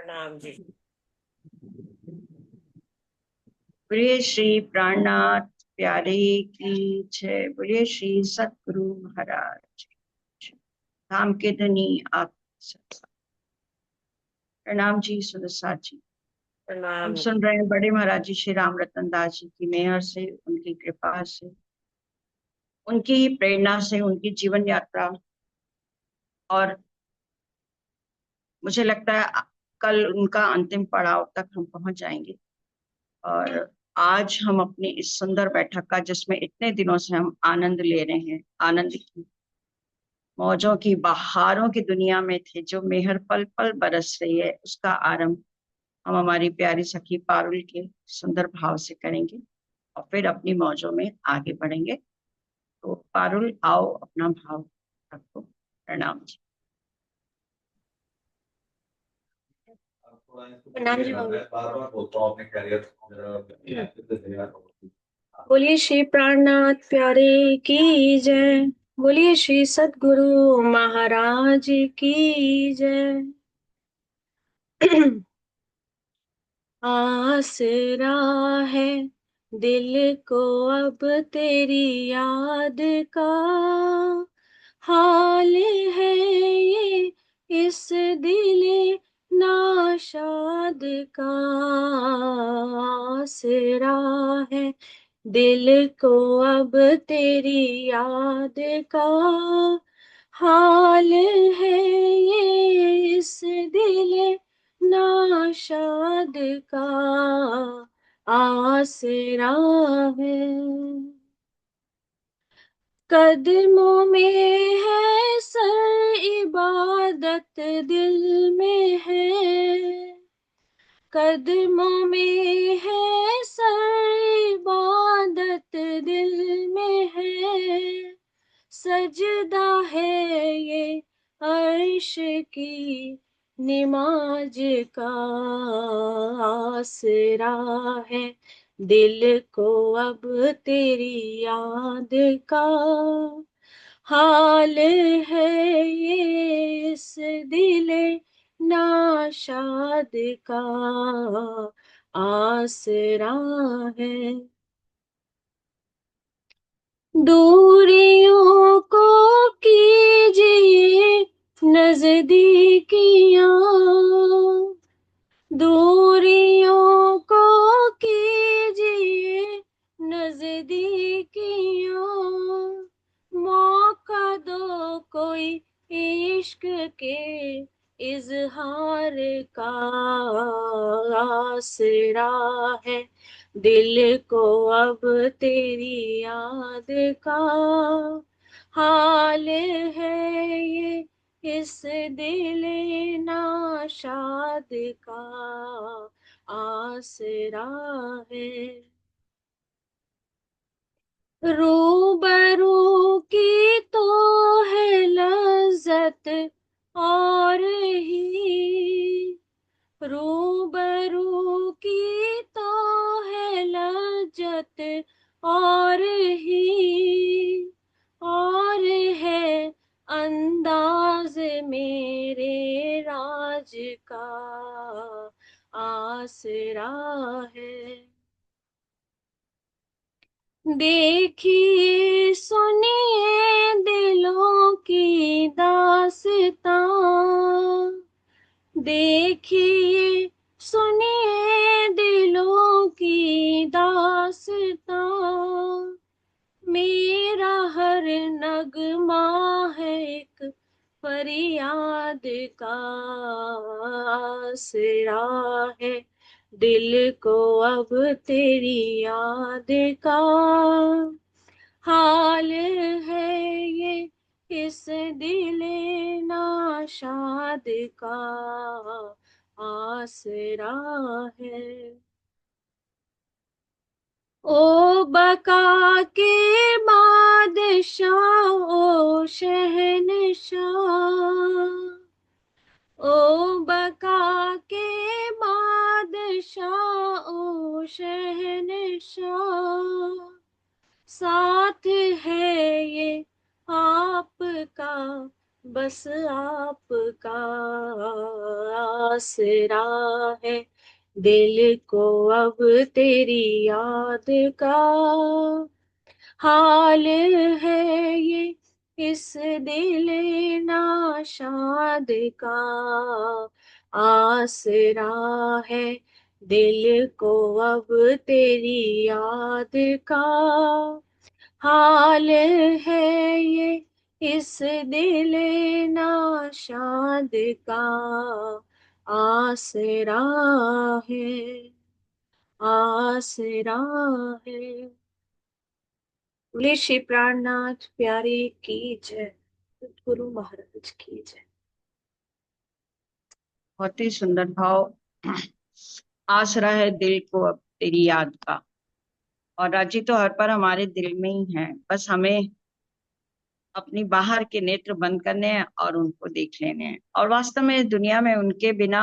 प्रणाम जी। बोलिए श्री प्राणनाथ प्यारे की जय। बोलिए श्री सतगुरु महाराज की। धाम के धनी आप सब। प्रणाम जी सुदसा जी। हम प्रणाम जी। सुन रहे हैं बड़े महाराज जी श्री राम रतन दास जी की मेहर से, उनकी कृपा से, उनकी प्रेरणा से, उनकी जीवन यात्रा। और मुझे लगता है कल उनका अंतिम पड़ाव तक हम पहुंच जाएंगे। और आज हम अपनी इस सुंदर बैठक का, जिसमें इतने दिनों से हम आनंद ले रहे हैं, आनंद की मौजों की बहारों की दुनिया में थे, जो मेहर पल पल बरस रही है, उसका आरंभ हम हमारी प्यारी सखी पारुल के सुंदर भाव से करेंगे और फिर अपनी मौजों में आगे बढ़ेंगे। तो पारुल आओ, अपना भाव रखो। प्रणाम जी। प्रणाम जी मम्मी। बोलिए श्री प्राणनाथ प्यारे की जय। बोलिए श्री सतगुरु महाराज की जय। आसरा है दिल को अब तेरी याद का, हाल है ये इस दिल नाशाद का। आसरा है दिल को अब तेरी याद का, हाल है ये इस दिल नाशाद का। आसरा है कदमों में है सर, इबादत दिल में है। कदमों में है सर, इबादत दिल में है। सजदा है ये अर्श की निमाज का। आसरा है दिल को अब तेरी याद का, हाल है ये इस दिल नाशाद का। आसरा है दूरियों को कीजिए नजदीकियां, दूरियों को कीजिए नजदीकियां। मौका दो कोई इश्क के इजहार का। आसरा है दिल को अब तेरी याद का, हाल है ये इस दिल नाशाद का। आसरा है रूबरू की तो है लज्जत और ही, रूबरू की तो है लज्जत और ही, और है अंदाज मेरे राज का। आसरा है देखिए सुनिए दिलों की दास्तां, देखिए सुनिए दिलों की दास्तां। मेरा हर नगमा है एक फरियाद का। आसरा है दिल को अब तेरी याद का, हाल है ये इस दिल नाशाद का। आसरा है ओ बका के बादशाह, ओ शहनशाह, ओ बका के बादशाह, ओ शहनशाह। साथ है ये आपका, बस आप का आसरा है, दिल को अब तेरी याद का हाल है ये, इस दिल नाशाद का आसरा है, दिल को अब तेरी याद का हाल है ये, इस दिल नाशाद का आसरा है, आसरा है। बोले श्री प्राणनाथ प्यारे की जय, गुरु महाराज की जय। बहुत ही सुंदर भाव। आसरा है दिल को अब तेरी याद का। और राजी तो हर पर हमारे दिल में ही है, बस हमें अपनी बाहर के नेत्र बंद करने हैं और उनको देख लेने हैं। और वास्तव में इस दुनिया में उनके बिना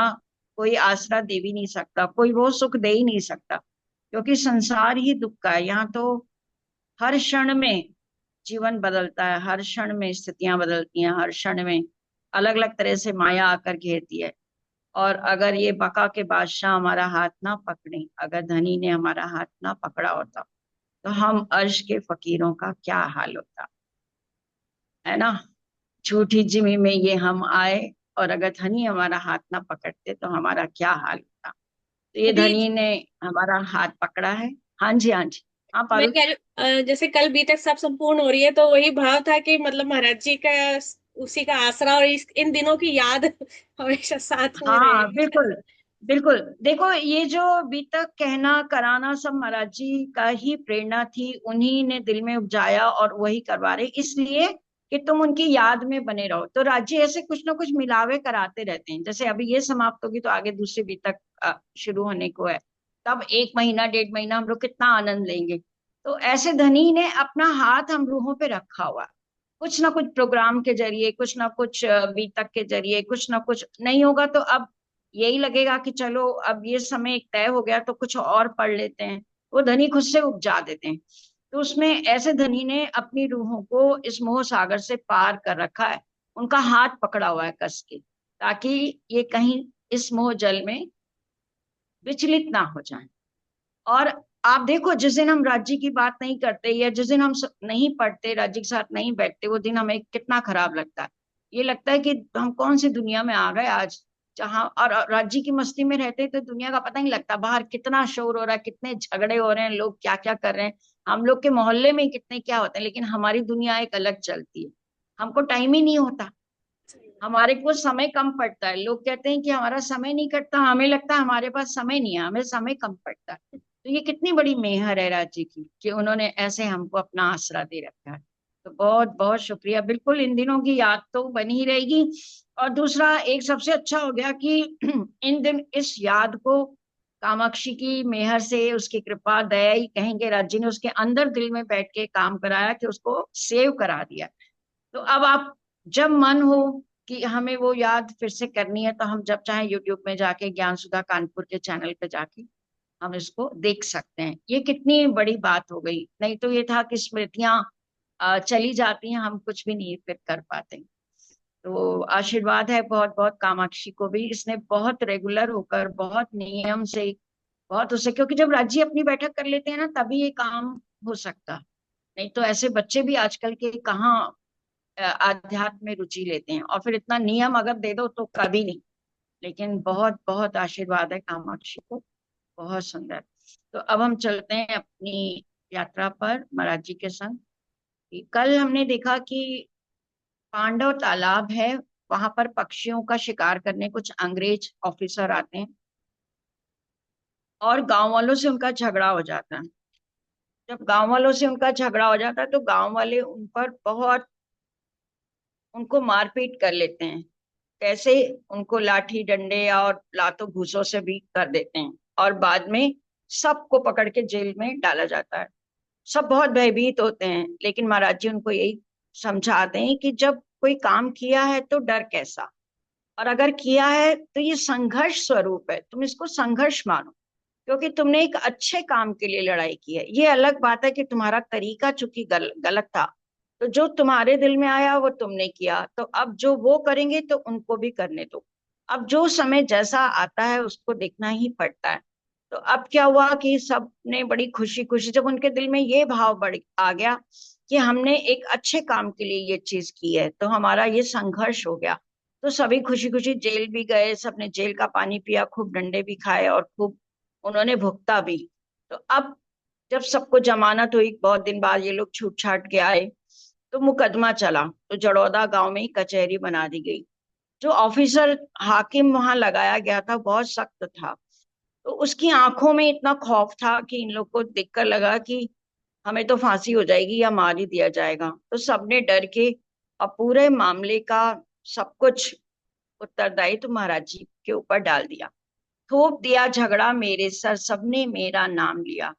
कोई आसरा दे भी नहीं सकता, कोई वो सुख दे ही नहीं सकता, क्योंकि संसार ही दुख का है। यहाँ तो हर क्षण में जीवन बदलता है, हर क्षण में स्थितियां बदलती हैं, हर क्षण में अलग अलग तरह से माया आकर घेरती है। और अगर ये बका के बादशाह हमारा हाथ ना पकड़े, अगर धनी ने हमारा हाथ ना पकड़ा होता, तो हम अर्श के फकीरों का क्या हाल होता, है ना। झूठी जिमी में ये हम आए, और अगर धनी हमारा हाथ ना पकड़ते तो हमारा क्या हाल होता। तो ये अभी धनी ने हमारा हाथ पकड़ा है। हाँ जी, हाँ जी। हाँ मैं पारुल। कह रही जैसे कल बीतक सब संपूर्ण हो रही है, तो वही भाव था कि मतलब महाराज जी का उसी का आसरा और इन दिनों की याद हमेशा साथ में हाँ रहेगा। बिल्कुल, बिल्कुल। देखो, ये जो अभी तक कहना कराना सब महाराज जी का ही प्रेरणा थी, उन्हीं ने दिल में उपजाया और वही करवा रहे, इसलिए कि तुम उनकी याद में बने रहो। तो राज्य ऐसे कुछ ना कुछ मिलावे कराते रहते हैं। जैसे अभी ये समाप्त होगी तो आगे दूसरी बीतक शुरू होने को है। तब 1 महीना 1.5 महीना हम लोग कितना आनंद लेंगे। तो ऐसे धनी ने अपना हाथ हम रूहों पे रखा हुआ है। कुछ ना कुछ प्रोग्राम के जरिए, कुछ ना कुछ बीतक के जरिए, कुछ ना कुछ नहीं होगा तो अब यही लगेगा कि चलो अब ये समय एक तय हो गया तो कुछ और पढ़ लेते हैं। वो धनी खुद से उपजा देते हैं। तो उसमें ऐसे धनी ने अपनी रूहों को इस मोह सागर से पार कर रखा है। उनका हाथ पकड़ा हुआ है कस के, ताकि ये कहीं इस मोह जल में विचलित ना हो जाए। और आप देखो, जिस दिन हम राज्य की बात नहीं करते या जिस दिन हम नहीं पढ़ते, राज्य के साथ नहीं बैठते, वो दिन हमें कितना खराब लगता है। ये लगता है कि हम कौन सी दुनिया में आ गए आज, जहाँ और राज्य की मस्ती में रहते तो दुनिया का पता नहीं लगता, बाहर कितना शोर हो रहा है, कितने झगड़े हो रहे हैं, लोग क्या क्या कर रहे हैं, हम लोग के मोहल्ले में कितने क्या होते हैं। लेकिन हमारी दुनिया एक अलग चलती है, हमको टाइम ही नहीं होता, हमारे को समय कम पड़ता है। लोग कहते हैं कि हमारा समय नहीं कटता, हमें लगता है हमारे पास समय नहीं है, हमें समय कम पड़ता है। तो ये कितनी बड़ी मेहर है राज्य की कि उन्होंने ऐसे हमको अपना आसरा दे रखा है। तो बहुत बहुत शुक्रिया। बिल्कुल इन दिनों की याद तो बनी ही रहेगी। और दूसरा एक सबसे अच्छा हो गया कि इन दिन इस याद को कामाक्षी की मेहर से, उसकी कृपा दया ही कहेंगे, राज्य ने उसके अंदर दिल में बैठ के काम कराया कि उसको सेव करा दिया। तो अब आप जब मन हो कि हमें वो याद फिर से करनी है, तो हम जब चाहे यूट्यूब में जाके ज्ञान सुधा कानपुर के चैनल पे जाके हम इसको देख सकते हैं। ये कितनी बड़ी बात हो गई, नहीं तो ये था कि स्मृतियां चली जाती हैं, हम कुछ भी नहीं फिर कर पाते। तो आशीर्वाद है बहुत बहुत कामाक्षी को भी, इसने बहुत रेगुलर होकर, बहुत नियम से, बहुत उससे, क्योंकि जब राज्य अपनी बैठक कर लेते हैं ना तभी ये काम हो सकता। नहीं तो ऐसे बच्चे भी आजकल के कहाँ आध्यात्म में रुचि लेते हैं, और फिर इतना नियम अगर दे दो तो कभी नहीं। लेकिन बहुत बहुत आशीर्वाद है कामाक्षी को, बहुत सुंदर। तो अब हम चलते हैं अपनी यात्रा पर महाराज जी के संग। कल हमने देखा कि पांडव तालाब है, वहां पर पक्षियों का शिकार करने कुछ अंग्रेज ऑफिसर आते हैं और गांव वालों से उनका झगड़ा हो जाता है। जब गांव वालों से उनका झगड़ा हो जाता है तो गांव वाले उन पर बहुत, उनको मारपीट कर लेते हैं। कैसे? उनको लाठी डंडे और लातों घूसों से भी कर देते हैं, और बाद में सबको पकड़ के जेल में डाला जाता है। सब बहुत भयभीत होते हैं, लेकिन महाराज जी उनको यही समझाते हैं कि जब कोई काम किया है तो डर कैसा, और अगर किया है तो ये संघर्ष स्वरूप है, तुम इसको संघर्ष मानो, क्योंकि तुमने एक अच्छे काम के लिए लड़ाई की है। ये अलग बात है कि तुम्हारा तरीका चूंकि गलत था, तो जो तुम्हारे दिल में आया वो तुमने किया, तो अब जो वो करेंगे तो उनको भी करने दो। अब जो समय जैसा आता है उसको देखना ही पड़ता है। तो अब क्या हुआ कि सबने बड़ी खुशी खुशी, जब उनके दिल में ये भाव बढ़ आ गया कि हमने एक अच्छे काम के लिए ये चीज की है, तो हमारा ये संघर्ष हो गया, तो सभी खुशी खुशी जेल भी गए, सबने जेल का पानी पिया, खूब डंडे भी खाए और खूब उन्होंने भुगता भी। तो अब जब सबको जमानत हुई, बहुत दिन बाद ये लोग छूट छाट के आए, तो मुकदमा चला। तो जड़ौदा गांव में ही कचहरी बना दी गई। जो ऑफिसर हाकिम वहां लगाया गया था बहुत सख्त था। तो उसकी आंखों में इतना खौफ था कि इन लोग को देखकर लगा कि हमें तो फांसी हो जाएगी या मार ही दिया जाएगा। तो सबने डर के और पूरे मामले का सब कुछ उत्तरदायित्व महाराज जी के ऊपर डाल दिया। थोप दिया झगड़ा मेरे सर, सबने मेरा नाम लिया।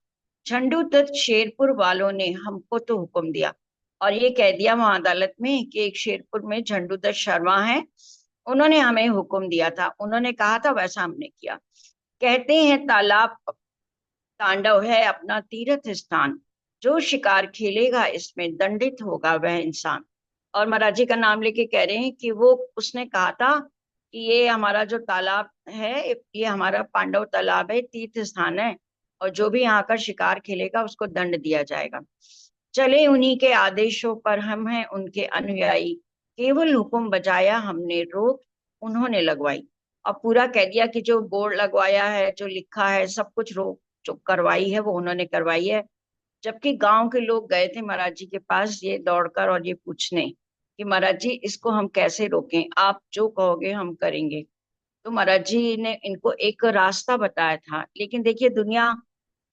झंडू तक शेरपुर वालों ने हमको तो हुक्म दिया। और ये कह दिया वहां अदालत में कि एक शेरपुर में झंडू दत्त शर्मा है, उन्होंने हमें हुक्म दिया था, उन्होंने कहा था वैसा हमने किया। कहते हैं तालाब तांडव है अपना तीर्थ स्थान, जो शिकार खेलेगा इसमें दंडित होगा वह इंसान। और महाराज जी का नाम लेके कह रहे हैं कि वो उसने कहा था कि ये हमारा जो तालाब है, ये हमारा पांडव तालाब है, तीर्थ स्थान है, और जो भी यहाँ का शिकार खेलेगा उसको दंड दिया जाएगा। चले उन्हीं के आदेशों पर, हम हैं उनके अनुयायी, केवल हुक्म बजाया हमने, रोक उन्होंने लगवाई। और पूरा कह दिया कि जो बोर्ड लगवाया है, जो लिखा है, सब कुछ रोक जो करवाई है वो उन्होंने करवाई है। जबकि गांव के लोग गए थे महाराज जी के पास ये दौड़कर और ये पूछने कि महाराज जी इसको हम कैसे रोकें, आप जो कहोगे हम करेंगे। तो महाराज जी ने इनको एक रास्ता बताया था। लेकिन देखिए दुनिया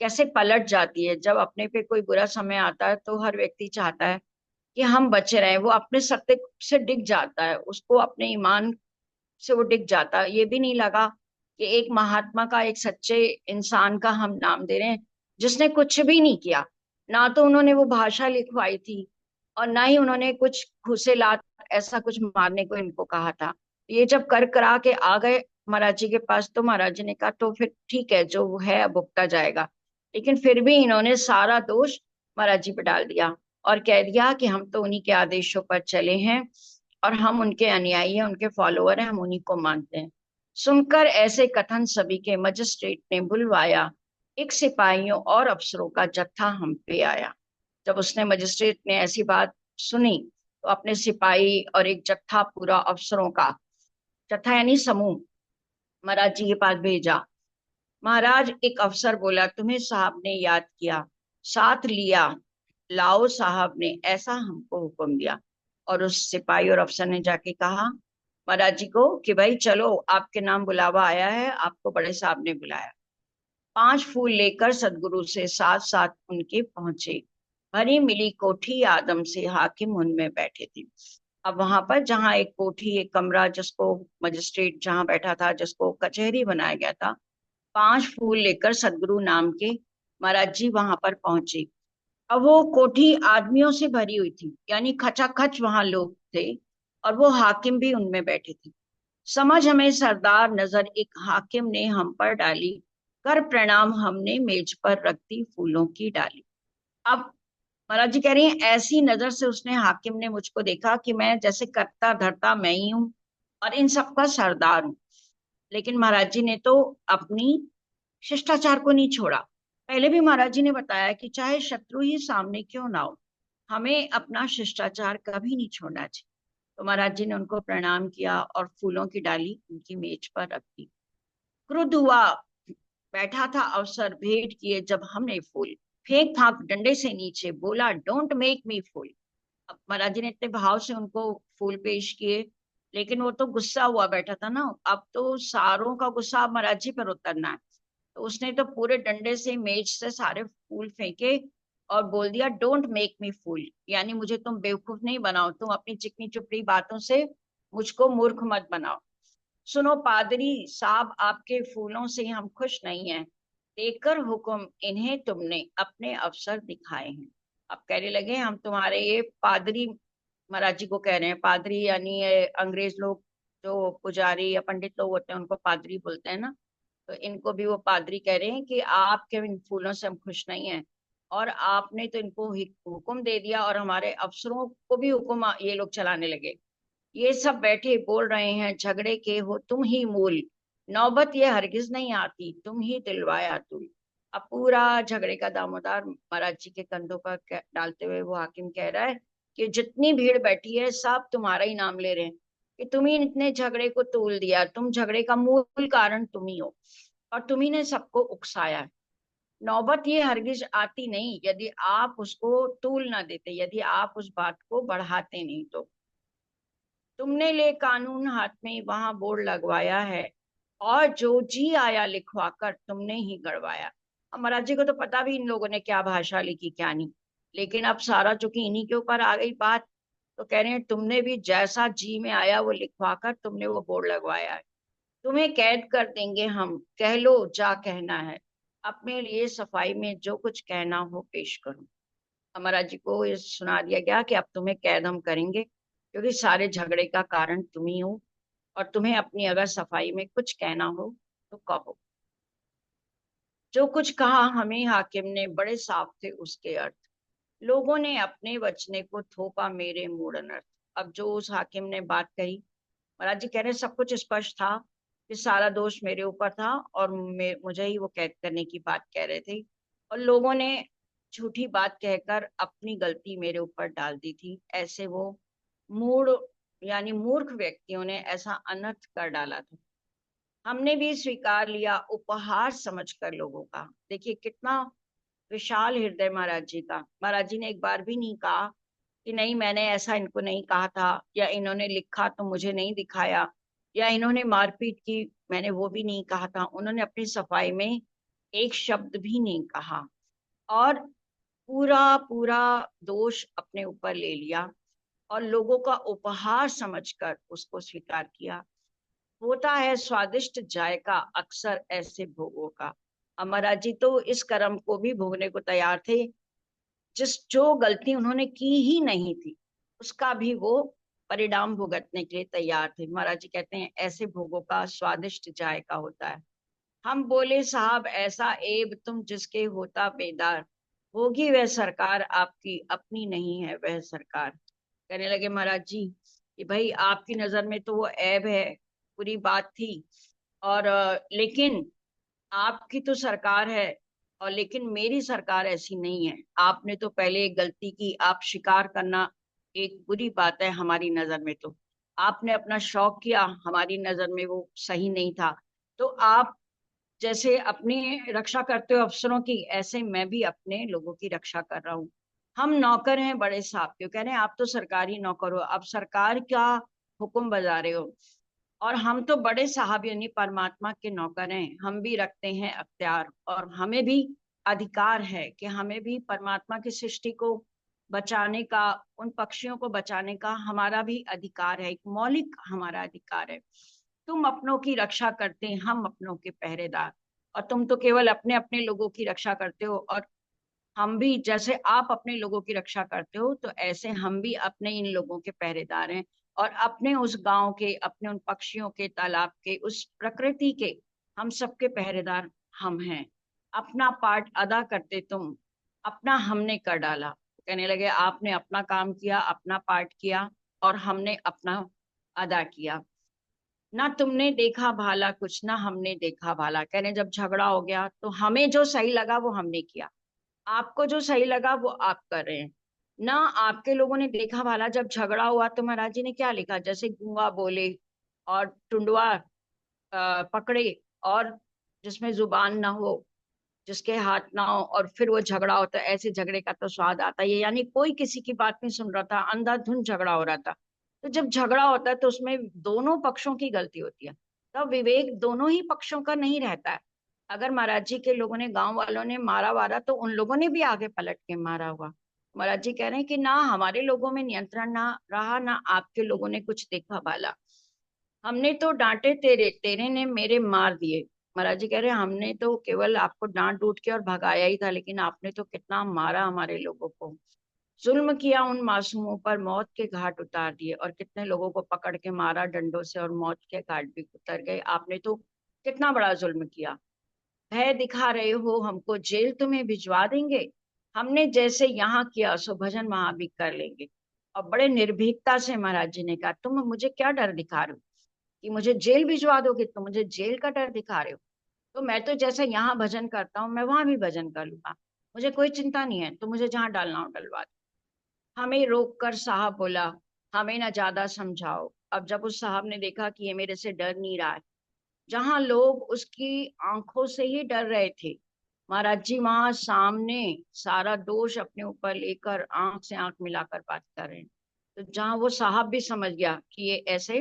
कैसे पलट जाती है, जब अपने पे कोई बुरा समय आता है तो हर व्यक्ति चाहता है कि हम बचे रहें। वो अपने सत्य से डिग जाता है, उसको अपने ईमान से वो डिग जाता है। ये भी नहीं लगा कि एक महात्मा का, एक सच्चे इंसान का हम नाम दे रहे हैं, जिसने कुछ भी नहीं किया। ना तो उन्होंने वो भाषा लिखवाई थी, और ना ही उन्होंने कुछ घुसे लात ऐसा कुछ मारने को इनको कहा था। ये जब कर करा के आ गए महाराज जी के पास, तो महाराज जी ने कहा तो फिर ठीक है, जो वो है अब भुगता जाएगा। लेकिन फिर भी इन्होंने सारा दोष महाराज जी पे डाल दिया और कह दिया कि हम तो उन्हीं के आदेशों पर चले हैं और हम उनके अनुयायी हैं, उनके फॉलोअर हैं, हम उन्हीं को मानते हैं। सुनकर ऐसे कथन सभी के मजिस्ट्रेट ने बुलवाया, एक सिपाहियों और अफसरों का जत्था हम पे आया। जब उसने मजिस्ट्रेट ने ऐसी बात सुनी, तो अपने सिपाही और एक जत्था पूरा अफसरों का, जत्था यानी समूह, महाराज जी के पास भेजा। महाराज एक अफसर बोला, तुम्हें साहब ने याद किया, साथ लिया, लाओ साहब ने ऐसा हमको हुक्म दिया। और उस सिपाही और अफसर ने जाके कहा महाराज जी को कि भाई चलो, आपके नाम बुलावा आया है, आपको बड़े साहब ने बुलाया। 5 फूल लेकर सदगुरु से साथ साथ उनके पहुंचे, भरी मिली कोठी आदम से, हाकिम उनमें बैठे थे। अब वहां पर जहाँ एक कोठी, एक कमरा, जिसको मजिस्ट्रेट जहाँ बैठा था, जिसको कचहरी बनाया गया था, 5 फूल लेकर सदगुरु नाम के महाराज जी वहां पर पहुंचे। अब वो कोठी आदमियों से भरी हुई थी, यानी खचाखच वहां लोग थे, और वो हाकिम भी उनमें बैठे थे। समझ हमें सरदार नजर एक हाकिम ने हम पर डाली, कर प्रणाम हमने मेज पर रख दी फूलों की डाली। अब महाराज जी कह रही हैं ऐसी नजर से उसने, हाकिम ने मुझको देखा कि मैं जैसे करता धरता मैं ही हूँ और इन सबका सरदार हूँ। लेकिन महाराज जी ने तो अपनी शिष्टाचार को नहीं छोड़ा। पहले भी महाराज जी ने बताया कि चाहे शत्रु ही सामने क्यों ना हो, हमें अपना शिष्टाचार कभी नहीं छोड़ना चाहिए। तो महाराज जी ने उनको प्रणाम किया और फूलों की डाली उनकी मेज पर रख दी। क्रुद्ध हुआ बैठा था अवसर भेंट किए जब हमने फूल, फेंक फाक डंडे से नीचे, बोला डोंट मेक मी फूल। अब महाराज जी ने इतने भाव से उनको फूल पेश किए, लेकिन वो तो गुस्सा हुआ बैठा था ना। अब तो सारों का गुस्सा अब महाराज जी पर उतरना है। तो उसने तो पूरे डंडे से, मेज से सारे फूल फेंके और बोल दिया डोंट मेक मी फूल, यानी मुझे तुम बेवकूफ नहीं बनाओ, तुम अपनी चिकनी चुपड़ी बातों से मुझको मूर्ख मत बनाओ। सुनो पादरी साहब, आपके फूलों से हम खुश नहीं हैं, देकर हुक्म इन्हें तुमने अपने अफसर दिखाए हैं। अब कहने लगे हम तुम्हारे ये पादरी, महाराज जी को कह रहे हैं पादरी, यानी ये अंग्रेज लोग जो पुजारी या पंडित लोग होते हैं उनको पादरी बोलते हैं ना। तो इनको भी वो पादरी कह रहे हैं कि आपके इन फूलों से हम खुश नहीं हैं, और आपने तो इनको हुक्म दे दिया और हमारे अफसरों को भी हुक्म ये लोग चलाने लगे। ये सब बैठे बोल रहे हैं झगड़े के हो तुम ही मूल, नौबत ये हरगिज नहीं आती तुम ही दिलवाया तुल। अब पूरा झगड़े का दामोदार महाराज जी के कंधों पर डालते हुए वो हाकिम कह रहा है कि जितनी भीड़ बैठी है सब तुम्हारा ही नाम ले रहे हैं कि तुम ही इतने झगड़े को तूल दिया, तुम झगड़े का मूल कारण तुम ही हो और तुम्ही ने सबको उकसाया है। नौबत ये हरगिज आती नहीं यदि आप उसको तूल ना देते, यदि आप उस बात को बढ़ाते नहीं तो। तुमने ले कानून हाथ में वहां बोर्ड लगवाया है और जो जी आया लिखवा कर तुमने ही गड़वाया। अब महाराज जी को तो पता भी इन लोगों ने क्या भाषा लिखी क्या नहीं, लेकिन अब सारा चूंकि इन्हीं के ऊपर आ गई बात, तो कह रहे हैं तुमने भी जैसा जी में आया वो लिखवा कर तुमने वो बोर्ड लगवाया है। तुम्हें कैद कर देंगे हम, कह लो जा कहना है, अपने लिए सफाई में जो कुछ कहना हो पेश करो। हमारा जी को ये सुना दिया गया कि अब तुम्हें कैद हम करेंगे क्योंकि सारे झगड़े का कारण तुम ही हो, और तुम्हें अपनी अगर सफाई में कुछ कहना हो तो कहो। जो कुछ कहा हमें हाकिम ने बड़े साफ थे उसके अर्थ, लोगों ने अपने वचने को थोपा मेरे मूड अनर्थ। अब जो उस हाकिम ने बात कही, महाराज जी कह रहे सब कुछ स्पष्ट था कि सारा दोष मेरे ऊपर था और मुझे ही वो कैद करने की बात कह रहे थे, और लोगों ने झूठी बात कहकर अपनी गलती मेरे ऊपर डाल दी थी। ऐसे वो मूड यानी मूर्ख व्यक्तियों ने ऐसा अनर्थ कर डाला था। हमने भी स्वीकार लिया उपहार समझकर लोगों का। देखिए कितना विशाल हृदय महाराज जी का। महाराज जी ने एक बार भी नहीं कहा कि नहीं मैंने ऐसा इनको नहीं कहा था, या इन्होंने लिखा तो मुझे नहीं दिखाया, या इन्होंने मारपीट की मैंने वो भी नहीं कहा था। उन्होंने अपनी सफाई में एक शब्द भी नहीं कहा और पूरा पूरा दोष अपने ऊपर ले लिया और लोगों का उपहार समझकर उसको स्वीकार किया। होता है स्वादिष्ट जायका अक्सर ऐसे भोगों का। अमरा जी तो इस कर्म को भी भोगने को तैयार थे जिस जो गलती उन्होंने की ही नहीं थी उसका भी वो परिणाम भुगतने के लिए तैयार थे। महाराज जी कहते हैं ऐसे भोगों का स्वादिष्ट जायका होता है। हम बोले साहब ऐसा एब तुम जिसके होता बेदार, होगी वह सरकार आपकी अपनी नहीं है वह सरकार। कहने लगे महाराज जी कि भाई आपकी नजर में तो वो ऐब है, पूरी बात थी, और लेकिन आपकी तो सरकार है और लेकिन मेरी सरकार ऐसी नहीं है। आपने तो पहले एक गलती की, आप शिकार करना एक बुरी बात है हमारी नजर में। तो आपने अपना शौक किया, हमारी नजर में वो सही नहीं था। तो आप जैसे अपनी रक्षा करते हो अफसरों की, ऐसे मैं भी अपने लोगों की रक्षा कर रहा हूँ। हम नौकर हैं बड़े साहब क्यों कह रहे हैं, आप तो सरकारी नौकर हो, अब सरकार का हुक्म बजा रहे हो, और हम तो बड़े साहब यानी परमात्मा के नौकर हैं, हम भी रखते हैं अख्तियार और हमें भी अधिकार है कि हमें भी परमात्मा की सृष्टि को बचाने का, उन पक्षियों को बचाने का हमारा भी अधिकार है, एक मौलिक हमारा अधिकार है। तुम अपनों की रक्षा करते हैं, हम अपनों के पहरेदार, और तुम तो केवल अपने अपने लोगों की रक्षा करते हो, और हम भी जैसे आप अपने लोगों की रक्षा करते हो तो ऐसे हम भी अपने इन लोगों के पहरेदार हैं, और अपने उस गांव के, अपने उन पक्षियों के, तालाब के, उस प्रकृति के, हम सबके पहरेदार हम हैं। अपना पार्ट अदा करते तुम, अपना हमने कर डाला। कहने लगे आपने अपना काम किया, अपना पार्ट किया, और हमने अपना अदा किया। ना तुमने देखा भाला कुछ, ना हमने देखा भाला। कहने जब झगड़ा हो गया तो हमें जो सही लगा वो हमने किया, आपको जो सही लगा वो आप कर रहे हैं। ना आपके लोगों ने देखा भाला, जब झगड़ा हुआ तो महाराज जी ने क्या लिखा, जैसे गूंगा बोले और टुंडवा पकड़े, और जिसमें जुबान ना हो, जिसके हाथ ना हो, और फिर वो झगड़ा होता है, ऐसे झगड़े का तो स्वाद आता है। यानी कोई किसी की बात नहीं सुन रहा था, अंधाधुंध झगड़ा हो रहा था। तो जब झगड़ा होता है तो उसमें दोनों पक्षों की गलती होती है, तो विवेक दोनों ही पक्षों का नहीं रहता है। अगर महाराज जी के लोगों ने, गांव वालों ने मारा वारा तो उन लोगों ने भी आगे पलट के मारा होगा। महाराज जी कह रहे हैं कि ना हमारे लोगों में नियंत्रण ना रहा, ना आपके लोगों ने कुछ देखा भाला। हमने तो डांटे तेरे, तेरे ने मेरे मार दिए। महाराज जी कह रहे हैं हमने तो केवल आपको डांट डूट के और भगाया ही था, लेकिन आपने तो कितना मारा हमारे लोगों को, जुल्म किया उन मासूमों पर, मौत के घाट उतार दिए, और कितने लोगों को पकड़ के मारा डंडों से और मौत के घाट भी उतर गए। आपने तो कितना बड़ा जुल्म किया। भय दिखा रहे हो हमको, जेल तुम्हें भिजवा देंगे, हमने जैसे यहाँ किया सो भजन वहां भी कर लेंगे। और बड़े निर्भीकता से महाराज जी ने कहा, तुम मुझे क्या डर दिखा रहे हो कि मुझे जेल भिजवा दोगे, तुम मुझे जेल का डर दिखा रहे हो। तो मैं तो जैसे यहाँ भजन करता हूँ मैं वहां भी भजन कर लूंगा, मुझे कोई चिंता नहीं है, तो मुझे जहाँ डालना हो डलवा दो। हमें रोक कर साहब बोला, हमें ना ज्यादा समझाओ। अब जब उस साहब ने देखा कि ये मेरे से डर नहीं रहा है, जहां लोग उसकी आंखों से ही डर रहे थे, महाराज जी वहां सामने सारा दोष अपने ऊपर लेकर आंख से आंख मिलाकर बात कर रहे हैं। तो जहां वो साहब भी समझ गया कि ये ऐसे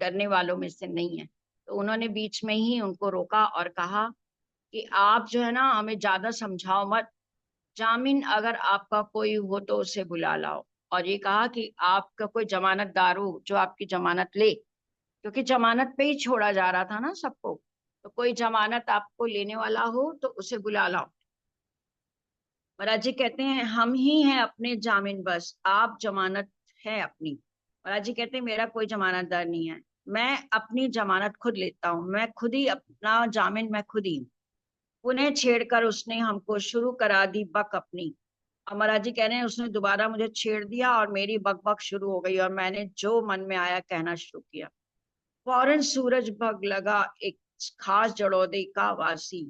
डरने वालों में से नहीं है, तो उन्होंने बीच में ही उनको रोका और कहा कि आप जो है ना हमें ज्यादा समझाओ मत, जामीन अगर आपका कोई हो तो उसे बुला लाओ। और ये कहा कि आपका कोई जमानतदार हो जो आपकी जमानत ले, क्योंकि जमानत पे ही छोड़ा जा रहा था ना सबको, तो कोई जमानत आपको लेने वाला हो तो उसे बुला लाओ। महाराज जी कहते हैं हम ही हैं अपने जामीन, बस आप जमानत है अपनी। महाराज जी कहते हैं मेरा कोई जमानतदार नहीं है, मैं अपनी जमानत खुद लेता हूँ, मैं खुद ही अपना जामीन, मैं खुद ही हूँ। उन्हें छेड़कर उसने हमको शुरू करा दी बक अपनी। और महाराज जी कह रहे हैं उसने दोबारा मुझे छेड़ दिया और मेरी बक बक शुरू हो गई, और मैंने जो मन में आया कहना शुरू किया। फौरन सूरज भग लगा एक खास जड़ौदे का वासी,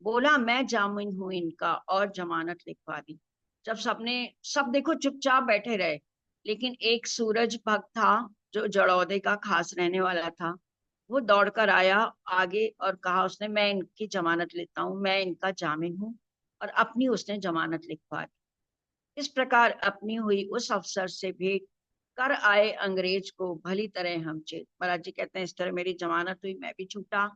बोला मैं जामिन हूं इनका, और जमानत लिखवा दी। जब सबने, सब देखो चुपचाप बैठे रहे, लेकिन एक सूरज भग था जो जड़ौदे का खास रहने वाला था, वो दौड़कर आया आगे और कहा उसने, मैं इनकी जमानत लेता हूँ, मैं इनका जामिन हूँ। और अपनी उसने जमानत लिखवा दी। इस प्रकार अपनी हुई उस अफसर से भेंट कर आए अंग्रेज को भली तरह हम चेत। महाराज जी कहते हैं इस तरह मेरी जमानत हुई, मैं भी छूटा,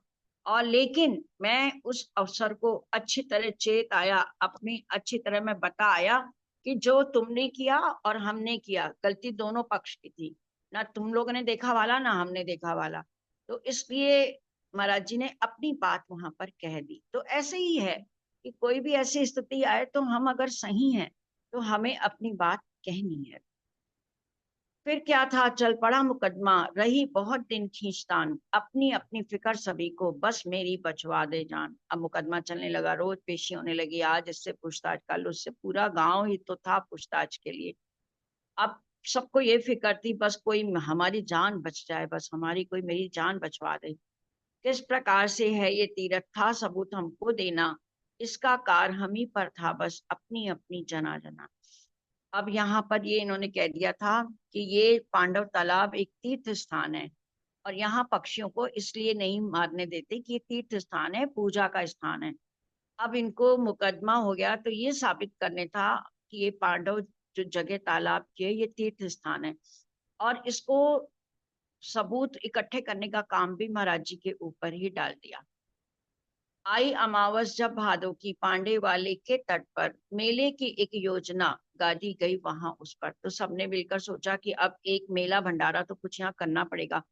और लेकिन मैं उस अफसर को अच्छी तरह चेत आया, अपनी अच्छी तरह मैं बता आया कि जो तुमने किया और हमने किया गलती दोनों पक्ष की थी, ना तुम लोगों ने देखा वाला ना हमने देखा वाला। तो इसलिए महाराज जी ने अपनी बात वहां पर कह दी। तो ऐसे ही है कि कोई भी ऐसी स्थिति आए तो हम अगर सही हैं तो हमें अपनी बात कहनी है। फिर क्या था, चल पड़ा मुकदमा, रही बहुत दिन खींचतान, अपनी अपनी फिक्र सभी को, बस मेरी बचवा दे जान। अब मुकदमा चलने लगा, रोज पेशी होने लगी, आज इससे पूछताछ, कल उससे, पूरा गांव ही तो था पूछताछ के लिए। अब सबको ये फिक्र थी बस कोई हमारी जान बच जाए, बस हमारी कोई मेरी जान बचवा दे। किस प्रकार से है ये तीरथ था सबूत हमको देना, इसका कार हम ही पर था, बस अपनी अपनी जना जना। अब यहाँ पर ये इन्होंने कह दिया था कि ये पांडव तालाब एक तीर्थ स्थान है, और यहाँ पक्षियों को इसलिए नहीं मारने देते कि ये तीर्थ स्थान है, पूजा का स्थान है। अब इनको मुकदमा हो गया तो ये साबित करने था कि ये पांडव जो जगह तालाब की है ये तीर्थ स्थान है, और इसको सबूत इकट्ठे करने का काम भी महाराज जी के ऊपर ही डाल दिया। आई अमावस जब भादों की, पांडे वाले के तट पर मेले की एक योजना गादी गई वहां उस पर। तो सबने मिलकर सोचा कि अब एक मेला भंडारा तो कुछ यहाँ करना पड़ेगा,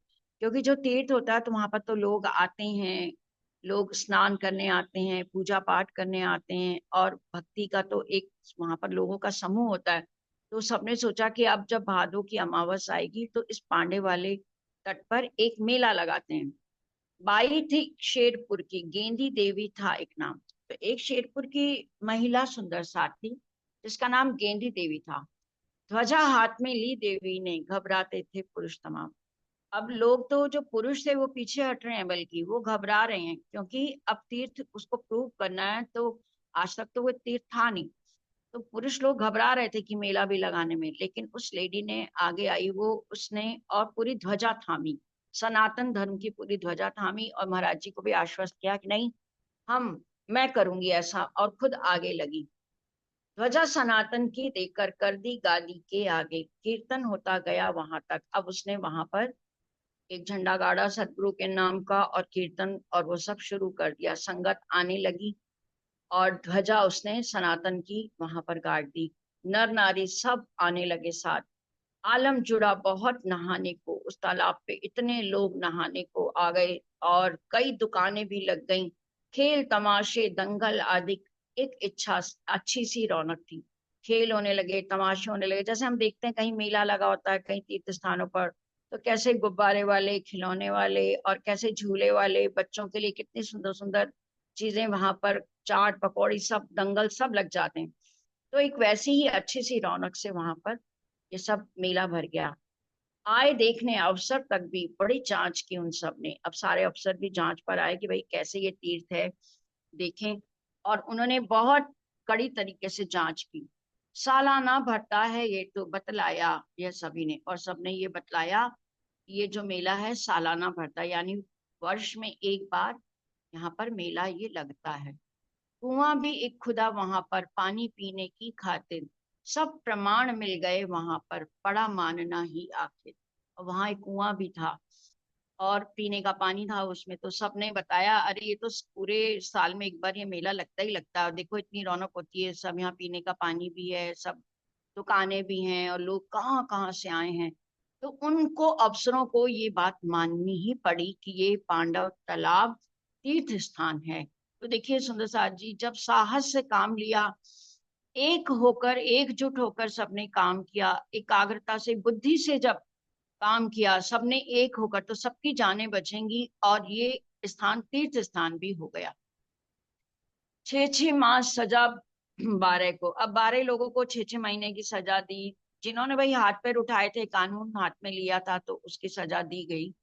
क्योंकि जो तीर्थ होता है तो वहां पर तो लोग आते हैं, लोग स्नान करने आते हैं, पूजा पाठ करने आते हैं, और भक्ति का तो एक वहां पर लोगों का समूह होता है। तो सबने सोचा कि अब जब भादों की अमावस आएगी तो इस पांडे वाले तट पर एक मेला लगाते हैं। बाई थी शेरपुर की, गेंदी देवी था एक नाम। तो एक शेरपुर की महिला सुंदर साथी जिसका नाम गेंदी देवी था, ध्वजा हाथ में ली देवी ने, घबराते थे पुरुष तमाम। अब लोग तो जो पुरुष थे वो पीछे हट रहे हैं, बल्कि वो घबरा रहे हैं, क्योंकि अब तीर्थ उसको प्रूव करना है, तो आज तक तो वो तीर्थ था नहीं। तो पुरुष लोग घबरा रहे थे कि मेला भी लगाने में, लेकिन उस लेडी ने आगे आई, वो उसने और पूरी ध्वजा थामी, सनातन धर्म की पूरी ध्वजा थामी, और महाराज जी को भी आश्वस्त किया कि नहीं, हम मैं करूंगी ऐसा, और खुद आगे लगी। ध्वजा सनातन की देकर कर दी गादी के आगे, कीर्तन होता गया वहां तक। अब उसने वहां पर एक झंडा गाड़ा सतगुरु के नाम का, और कीर्तन और वो सब शुरू कर दिया, संगत आने लगी, और ध्वजा उसने सनातन की वहां पर गाड़ दी। नर नारी सब आने लगे साथ। आलम जुड़ा बहुत नहाने को, उस तालाब पे इतने लोग नहाने को आ गए, और कई दुकानें भी लग गईं। खेल तमाशे दंगल आदि, एक इच्छा अच्छी सी रौनक थी। खेल होने लगे, तमाशे होने लगे, जैसे हम देखते हैं कहीं मेला लगा होता है कहीं तीर्थ स्थानों पर, तो कैसे गुब्बारे वाले, खिलौने वाले, और कैसे झूले वाले, बच्चों के लिए कितनी सुंदर सुंदर चीजें वहां पर, चाट पकौड़ी सब, दंगल सब लग जाते हैं। तो एक वैसी ही अच्छी सी रौनक से वहां पर ये सब मेला भर गया। आए देखने अफसर तक भी बड़ी जांच की उन सब ने, अब सारे अफसर भी जांच पर आए कि भाई कैसे ये तीर्थ है, देखें। और उन्होंने बहुत कड़ी तरीके से जांच की। सालाना भरता है ये तो बतलाया यह सभी ने, और सबने ये बतलाया कि ये जो मेला है सालाना भरता है, यानी वर्ष में एक बार यहाँ पर मेला ये लगता है। कुआं भी एक खुदा वहां पर पानी पीने की खातिर, सब प्रमाण मिल गए वहां पर, पड़ा मानना ही आखिर। और वहां एक कुआं भी था और पीने का पानी था उसमें, तो सबने बताया अरे ये तो पूरे साल में एक बार ये मेला लगता ही लगता है, और देखो इतनी रौनक होती है, सब यहाँ पीने का पानी भी है, सब दुकानें भी हैं, और लोग कहाँ कहाँ से आए हैं। तो उनको अफसरों को ये बात माननी ही पड़ी कि ये पांडव तालाब तीर्थ स्थान है। तो देखिए सुंदर साथ जी, जब साहस से काम लिया, एक होकर एकजुट होकर सबने काम किया, एकाग्रता से बुद्धि से जब काम किया सबने एक होकर, तो सबकी जानें बचेंगी और ये स्थान तीर्थ स्थान भी हो गया। 6 6 मास सजा 12 को, अब 12 लोगों को 6 6 महीने की सजा दी। जिन्होंने भाई हाथ पैर उठाए थे, कानून हाथ में लिया था, तो उसकी सजा दी गई।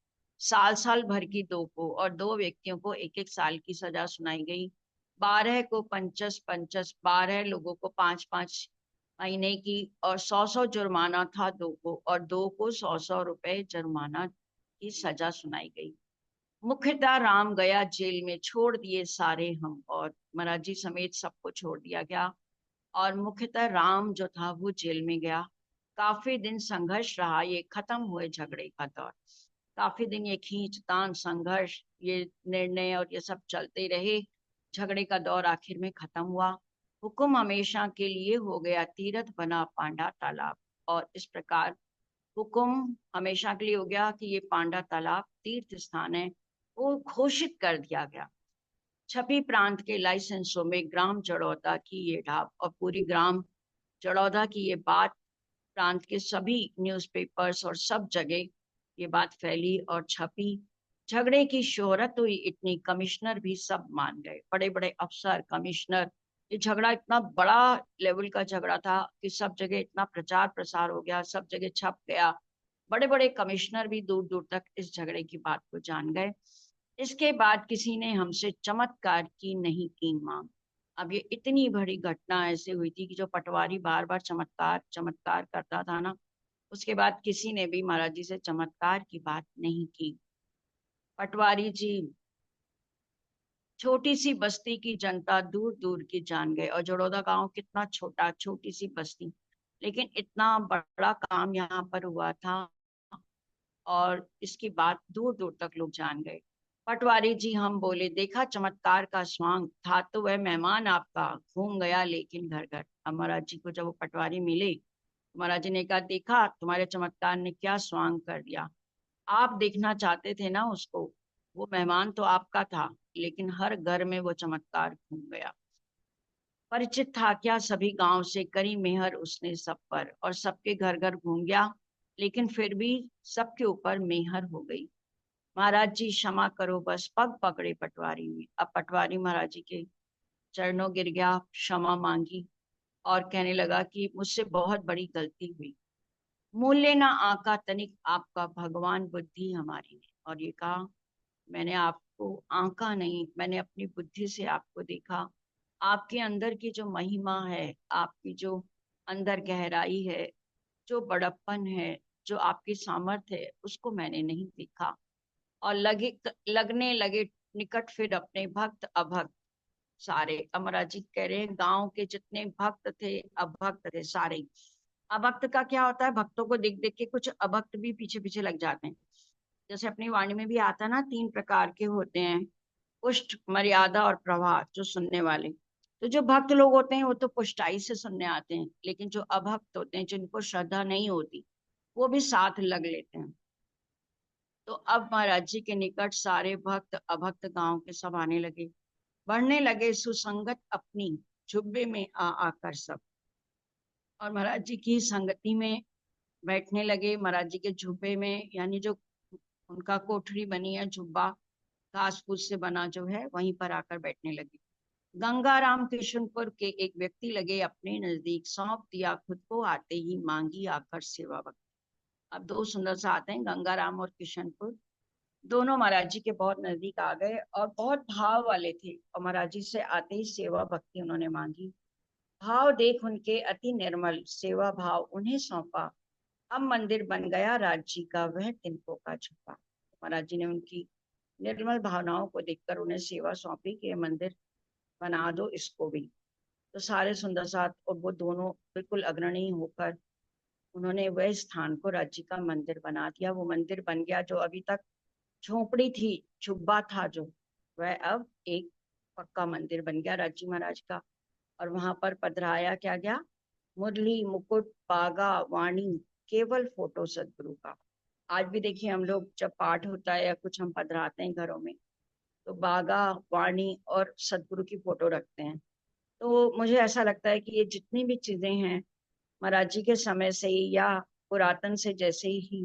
साल साल भर की 2 को, और 2 व्यक्तियों को 1 1 साल की सजा सुनाई गई। 12 को 25 25, 12 लोगों को 5 5 महीने की, और 100 100 जुर्माना था 2 को, और 2 को 100 100 रुपए जुर्माना की सजा सुनाई गई। मुख्यतः राम गया जेल में, छोड़ दिए सारे हम, और महाराज जी समेत सबको छोड़ दिया गया। और मुख्यतः राम जो था वो जेल में गया। काफी दिन संघर्ष रहा, ये खत्म हुए झगड़े का दौर। काफी दिन ये खींचतान संघर्ष, ये निर्णय और ये सब चलते रहे। झगड़े का दौर आखिर में खत्म हुआ। हुक्म हमेशा के लिए हो गया, तीरथ बना पांडा तालाब। और इस प्रकार हुक्म हमेशा के लिए हो गया कि ये पांडा तालाब तीर्थ स्थान है, वो घोषित कर दिया गया। छपी प्रांत के लाइसेंसों में ग्राम जड़ौदा की ये ढाब, और पूरी ग्राम जड़ौदा की ये बात प्रांत के सभी न्यूज़पेपर्स और सब जगह ये बात फैली और छपी। झगड़े की शोहरत हुई इतनी, कमिश्नर भी सब मान गए, बड़े बड़े अफसर कमिश्नर। ये झगड़ा इतना बड़ा लेवल का झगड़ा था कि सब जगह इतना प्रचार प्रसार हो गया, सब जगह छप गया। बड़े बड़े कमिश्नर भी दूर दूर तक इस झगड़े की बात को जान गए। इसके बाद किसी ने हमसे चमत्कार की नहीं की मांग। अब ये इतनी बड़ी घटना ऐसे हुई थी कि जो पटवारी बार बार चमत्कार चमत्कार करता था ना, उसके बाद किसी ने भी महाराज जी से चमत्कार की बात नहीं की। पटवारी जी, छोटी सी बस्ती की जनता दूर दूर की जान गए, और जड़ौदा गांव कितना छोटा, छोटी सी बस्ती, लेकिन इतना बड़ा काम यहाँ पर हुआ था, और इसकी बात दूर दूर तक लोग जान गए। पटवारी जी, हम बोले देखा चमत्कार का स्वांग था तो वह मेहमान आपका घूम गया लेकिन घर घर। अब महाराज जी को जब वो पटवारी मिले, महाराज जी ने कहा देखा तुम्हारे चमत्कार ने क्या स्वांग कर दिया, आप देखना चाहते थे ना उसको, वो मेहमान तो आपका था, लेकिन हर घर में वो चमत्कार घूम गया। परिचित था क्या सभी गांव से, करी मेहर उसने सब पर, और सबके घर घर घूम गया, लेकिन फिर भी सबके ऊपर मेहर हो गई। महाराज जी क्षमा करो बस, पग पकड़े पटवारी ने। अब पटवारी महाराज जी के चरणों गिर गया, क्षमा मांगी, और कहने लगा कि मुझसे बहुत बड़ी गलती हुई, मूल्य ना आका तनिक आपका, भगवान बुद्धि हमारी ने। और ये कहा मैंने आपको आंका नहीं, मैंने अपनी बुद्धि से आपको देखा। आपके अंदर की जो महिमा है, आपकी जो अंदर गहराई है, जो बड़प्पन है, जो आपकी सामर्थ्य है, उसको मैंने नहीं देखा। और लगने लगे निकट फिर अपने भक्त अभक्त सारे। अमराज जी कह रहे हैं गांव के जितने भक्त थे अभक्त थे सारे। अभक्त का क्या होता है, भक्तों को देख देख के कुछ अभक्त भी पीछे पीछे लग जाते हैं। जैसे अपनी वाणी में भी आता है ना, 3 प्रकार के होते हैं, पुष्ट मर्यादा और प्रवाह, जो सुनने वाले। तो जो भक्त लोग होते हैं वो तो पुष्टाई से सुनने आते हैं, लेकिन जो अभक्त होते हैं जिनको श्रद्धा नहीं होती, वो भी साथ लग लेते हैं। तो अब महाराज जी के निकट सारे भक्त अभक्त गांव के सब आने लगे, बढ़ने लगे सुसंगत अपनी जुब्बे में आ आकर सब, और महाराज जी की संगति में बैठने लगे। महाराज जी के जुब्बे में, यानी जो उनका कोठरी बनी है जुब्बा, घास फूस से बना जो है, वहीं पर आकर बैठने लगे। गंगाराम किशनपुर के एक व्यक्ति लगे अपने नजदीक, सौंप दिया खुद को आते ही, मांगी आकर सेवा भक्ति। अब दो सुंदर सा आते हैं, गंगाराम और किशनपुर, दोनों महाराज जी के बहुत नजदीक आ गए और बहुत भाव वाले थे, और महाराज जी से आते ही सेवा भक्ति उन्होंने मांगी। भाव देख उनके अति निर्मल, सेवा भाव उन्हें सौंपा। अब मंदिर बन गया राज्य का वह तिनकों का छुपा। महाराज जी ने उनकी निर्मल भावनाओं को देखकर उन्हें सेवा सौंपी कि ये मंदिर बना दो इसको भी। तो सारे सुंदर साथ और वो दोनों बिल्कुल अग्रणी होकर उन्होंने वह स्थान को राज्य का मंदिर बना दिया। वो मंदिर बन गया, जो अभी तक झोपड़ी थी, चुब्बा था जो, वह अब एक पक्का मंदिर बन गया राज्य महाराज का। और वहां पर पधराया क्या गया, मुरली मुकुट बागा वाणी, केवल फोटो सदगुरु का। आज भी देखिए हम लोग जब पाठ होता है या कुछ हम पधराते हैं घरों में, तो बागा वाणी और सदगुरु की फोटो रखते हैं। तो मुझे ऐसा लगता है कि ये जितनी भी चीजें हैं महाराज जी के समय से ही या पुरातन से जैसे ही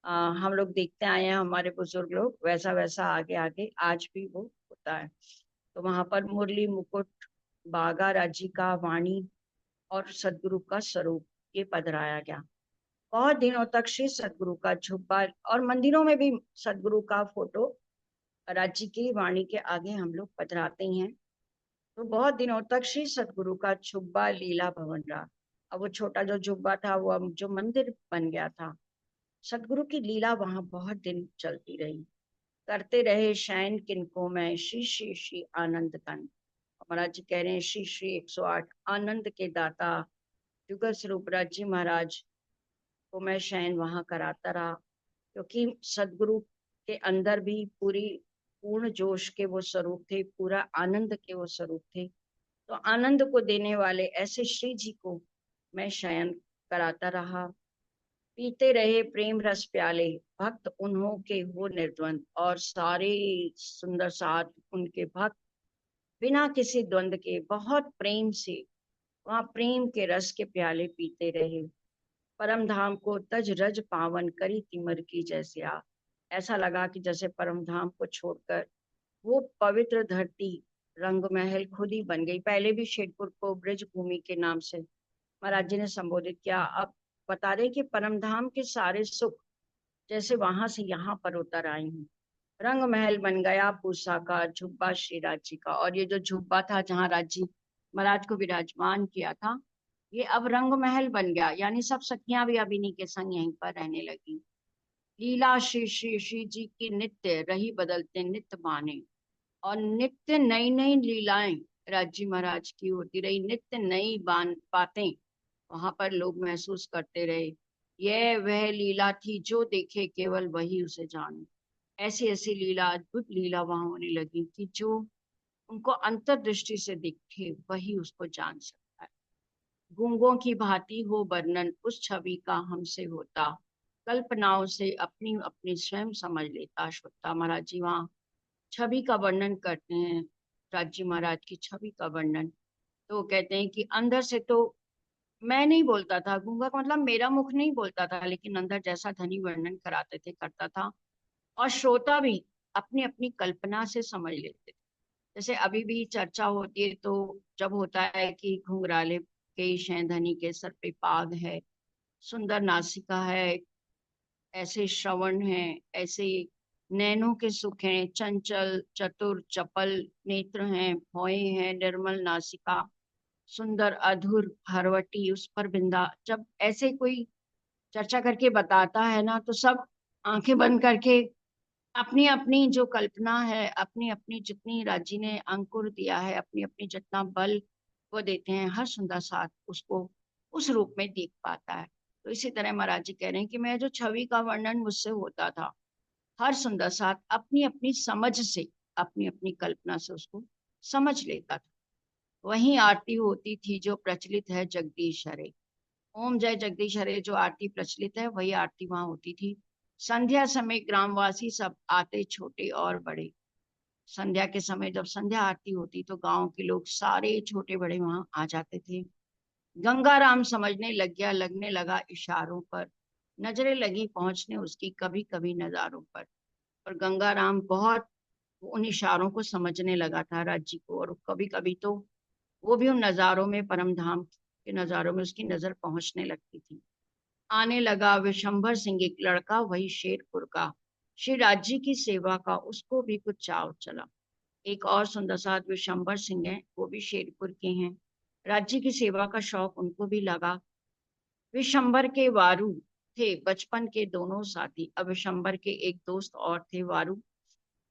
हम लोग देखते आए हैं, हमारे बुजुर्ग लोग, वैसा वैसा आगे आगे आज भी वो होता है। तो वहां पर मुरली मुकुट बागा राजी का वाणी और सदगुरु का स्वरूप ये पधराया गया। बहुत दिनों तक श्री सदगुरु का झुब्बा, और मंदिरों में भी सदगुरु का फोटो राज्य की वाणी के आगे हम लोग पधराते ही हैं। तो बहुत दिनों तक श्री सदगुरु का झुब्बा लीला भवन रहा। अब वो छोटा जो झुब्बा था वो अब जो मंदिर बन गया था, सदगुरु की लीला वहां बहुत दिन चलती रही। करते रहे शयन किनको में श्री श्री श्री आनंद तन। महाराज जी कह रहे हैं श्री श्री 108 आनंद के दाता जुगल स्वरूप राज्य महाराज को मैं शयन वहां कराता रहा, क्योंकि सदगुरु के अंदर भी पूरी पूर्ण जोश के वो स्वरूप थे, पूरा आनंद के वो स्वरूप थे। तो आनंद को देने वाले ऐसे श्री जी को मैं शयन कराता रहा। पीते रहे प्रेम रस प्याले, भक्त उन्हों के हो निर्द्वंद, और सारे सुंदर साथ उनके भक्त बिना किसी द्वंद के बहुत प्रेम से वहां प्रेम के रस के प्याले पीते रहे। परम धाम को तज रज पावन करी तिमर की जैसे आ। ऐसा लगा कि जैसे परम धाम को छोड़कर वो पवित्र धरती रंग महल खुद ही बन गई। पहले भी शेरपुर को ब्रज भूमि के नाम से महाराज जी ने संबोधित किया, अब बता रहे कि परम धाम के सारे सुख जैसे वहां से यहाँ पर उतर आई हूँ। रंग महल बन गया पूसा का झुब्बा श्री राज जी का। और ये जो झुब्बा था जहाँ राज जी महाराज को विराजमान किया था, ये अब रंग महल बन गया, यानी सब सखियां भी अब इन्हीं के संग यहीं पर रहने लगी। लीला श्री श्री श्री जी की नित्य रही बदलते नित्य माने, और नित्य नई नई लीलाएं राजी महाराज की होती रही, नित्य नई बातें वहां पर लोग महसूस करते रहे। यह वह लीला थी जो देखे केवल वही उसे जाने। ऐसी ऐसी लीला, अद्भुत लीला वहां होने लगी कि जो उनको अंतर्दृष्टि से दिखे वही उसको जान सकता है। गूंगों की भांति हो वर्णन उस छवि का हमसे होता, कल्पनाओं से अपनी अपनी स्वयं समझ लेता श्रोता। महाराज जी वहाँ छवि का वर्णन करते हैं, राजी महाराज की छवि का वर्णन। तो वो कहते हैं कि अंदर से तो मैं नहीं बोलता था, गूंगा का मतलब मेरा मुख नहीं बोलता था, लेकिन अंदर जैसा धनी वर्णन कराते थे करता था, और श्रोता भी अपनी अपनी कल्पना से समझ लेते थे। जैसे अभी भी चर्चा होती है तो जब होता है कि घुंघराले के शैंधनी के सर पे पाग है, सुंदर नासिका है, ऐसे श्रवण है, ऐसे नैनों के सुख हैं, चंचल चतुर चपल नेत्र हैं, भौएं हैं, निर्मल नासिका, सुंदर अधुर हरवटी उस पर बिंदा, जब ऐसे कोई चर्चा करके बताता है ना, तो सब आंखें बंद करके अपनी अपनी जो कल्पना है, अपनी अपनी जितनी राजी ने अंकुर दिया है, अपनी अपनी जितना बल वो देते हैं, हर सुंदर साथ उसको उस रूप में देख पाता है। तो इसी तरह महाराज जी कह रहे हैं कि मैं जो छवि का वर्णन मुझसे होता था, हर सुंदर साथ अपनी अपनी समझ से, अपनी अपनी कल्पना से उसको समझ लेता था। वही आरती होती थी जो प्रचलित है जगदीश हरे। ओम जय जगदीश हरे जो आरती प्रचलित है, वही आरती वहां होती थी। संध्या समय ग्रामवासी सब आते, छोटे और बड़े। संध्या के समय जब संध्या आरती होती तो गांव के लोग सारे छोटे बड़े वहां आ जाते थे। गंगाराम समझने लग गया, लगने लगा इशारों पर, नजरें लगी पहुंचने उसकी कभी कभी नजारों पर। और गंगाराम बहुत वो उन इशारों को समझने लगा था राज्य को, और कभी कभी तो वो भी उन नजारों में, परम धाम के नजारों में उसकी नजर पहुंचने लगती थी। आने लगा विशंभर सिंह, एक लड़का, वही शेरपुर का। श्री राज्य की सेवा का उसको भी कुछ चाव चला। एक और सुंदर साथ विशंभर सिंह है, वो भी शेरपुर के हैं। राज्य की सेवा का शौक उनको भी लगा। विशंभर के वारू थे बचपन के दोनों साथी। अब विशंभर के एक दोस्त और थे, वारू।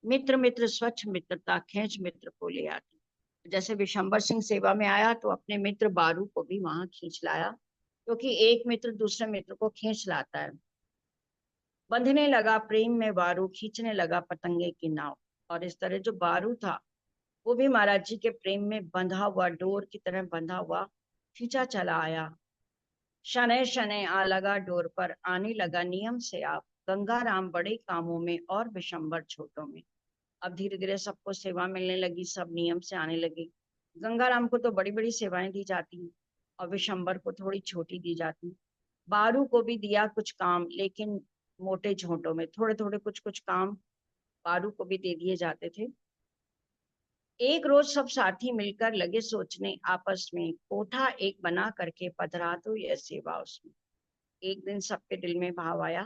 मित्र मित्र स्वच्छ मित्रता खेच मित्र को ले आती। जैसे विशंभर सिंह सेवा में आया तो अपने मित्र बारू को भी वहां खींच लाया, क्योंकि एक मित्र दूसरे मित्र को खींच लाता है। बंधने लगा प्रेम में बारू, खींचने लगा पतंगे की नाव। और इस तरह जो बारू था, वो भी महाराज जी के प्रेम में बंधा हुआ, डोर की तरह बंधा हुआ खींचा चला आया। शनै शनै आ लगा डोर पर, आने लगा नियम से आप। गंगाराम बड़े कामों में और विशंबर छोटों में। अब धीरे धीरे सबको सेवा मिलने लगी, सब नियम से आने लगे। गंगाराम को तो बड़ी बड़ी सेवाएं दी जाती, और विशंबर को थोड़ी छोटी दी जाती। बारू को भी दिया कुछ काम, लेकिन मोटे झोंटों में, थोड़े थोड़े कुछ कुछ काम बारू को भी दे दिए जाते थे। एक रोज सब साथी मिलकर लगे सोचने आपस में, कोठा एक बना करके पधरा दो यह सेवा उसमें। एक दिन सबके दिल में भाव आया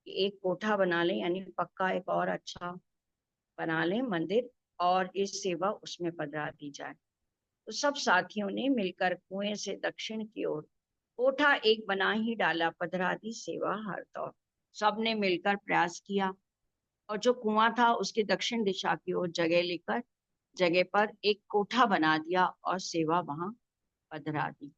कि एक कोठा बना ले, यानी पक्का एक और अच्छा बना ले मंदिर, और इस सेवा उसमें पधरा दी जाए। तो सब साथियों ने मिलकर कुएं से दक्षिण की ओर कोठा एक बना ही डाला, पधरा दी सेवा हर दौर। सबने मिलकर प्रयास किया, और जो कुआं था उसके दक्षिण दिशा की ओर जगह लेकर जगह पर एक कोठा बना दिया और सेवा वहां पधरा दी।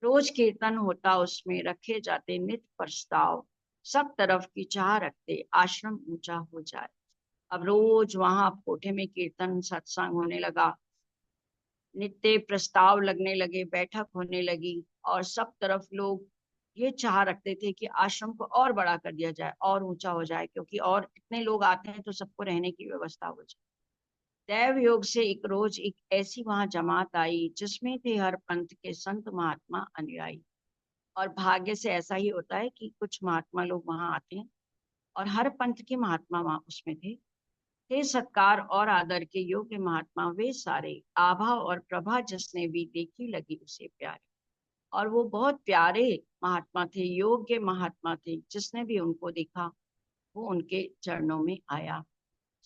रोज कीर्तन होता उसमें, रखे जाते नित्य प्रस्ताव। सब तरफ की चाह रखते आश्रम ऊंचा हो जाए। अब रोज वहां कोठे में कीर्तन सत्संग होने लगा, नित्य प्रस्ताव लगने लगे, बैठक होने लगी, और सब तरफ लोग ये चाह रखते थे कि आश्रम को और बड़ा कर दिया जाए, और ऊंचा हो जाए, क्योंकि और इतने लोग आते हैं तो सबको रहने की व्यवस्था हो जाए। दैव योग से एक रोज एक ऐसी वहां जमात आई जिसमें थे हर पंथ के संत महात्मा अनुयायी। और भाग्य से ऐसा ही होता है कि कुछ महात्मा लोग वहां आते हैं, और हर पंथ के महात्मा वहां उसमें थे सत्कार और आदर के योग्य महात्मा वे सारे। आभा और प्रभा जिसने भी देखी लगी उसे प्यारे। और वो बहुत प्यारे महात्मा थे, योग्य महात्मा थे, जिसने भी उनको देखा वो उनके चरणों में आया।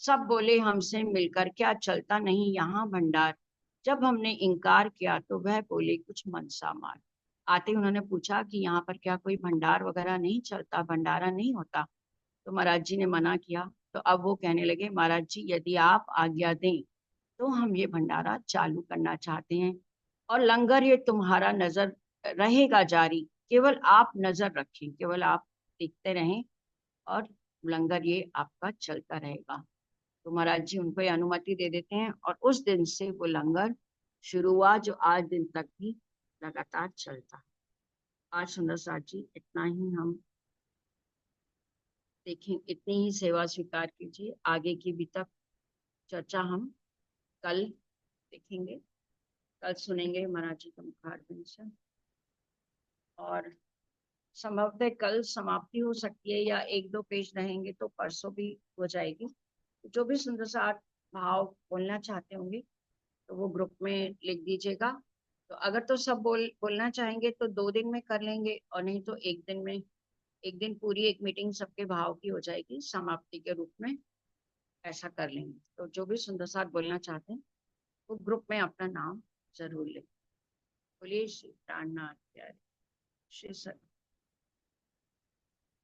सब बोले हमसे मिलकर क्या चलता नहीं यहाँ भंडार। जब हमने इनकार किया तो वह बोले कुछ मनसा मार। आते ही उन्होंने पूछा कि यहाँ पर क्या कोई भंडार वगैरह नहीं चलता, भंडारा नहीं होता। तो महाराज जी ने मना किया। तो अब वो कहने लगे महाराज जी यदि आप आज्ञा दें तो हम ये भंडारा चालू करना चाहते हैं, और लंगर ये तुम्हारा नजर रहेगा जारी। केवल आप नजर रखें, केवल आप देखते रहें, और लंगर ये आपका चलता रहेगा। तो महाराज जी उनको ये अनुमति दे देते हैं, और उस दिन से वो लंगर शुरू हुआ, जो आज दिन तक भी लगातार चलता है। आज सुंदर साथ जी इतना ही हम देखें, इतनी ही सेवा स्वीकार कीजिए। आगे की भी तक चर्चा हम कल देखेंगे, कल सुनेंगे महाराज जी का मुखारबिंद से। और संभवतः कल समाप्ति हो सकती है, या एक दो पेज रहेंगे तो परसों भी हो जाएगी। जो भी सुंदर सा भाव बोलना चाहते होंगे तो वो ग्रुप में लिख दीजिएगा। तो अगर तो सब बोलना चाहेंगे तो 2 दिन में कर लेंगे, और नहीं तो एक दिन में, एक दिन पूरी एक मीटिंग सबके भाव की हो जाएगी समाप्ति के रूप में, ऐसा कर लेंगे। तो जो भी सुंदर साथ बोलना चाहते हैं वो ग्रुप में अपना नाम जरूर लिखें। बोलिए श्री प्राणनाथ प्यारे श्री सत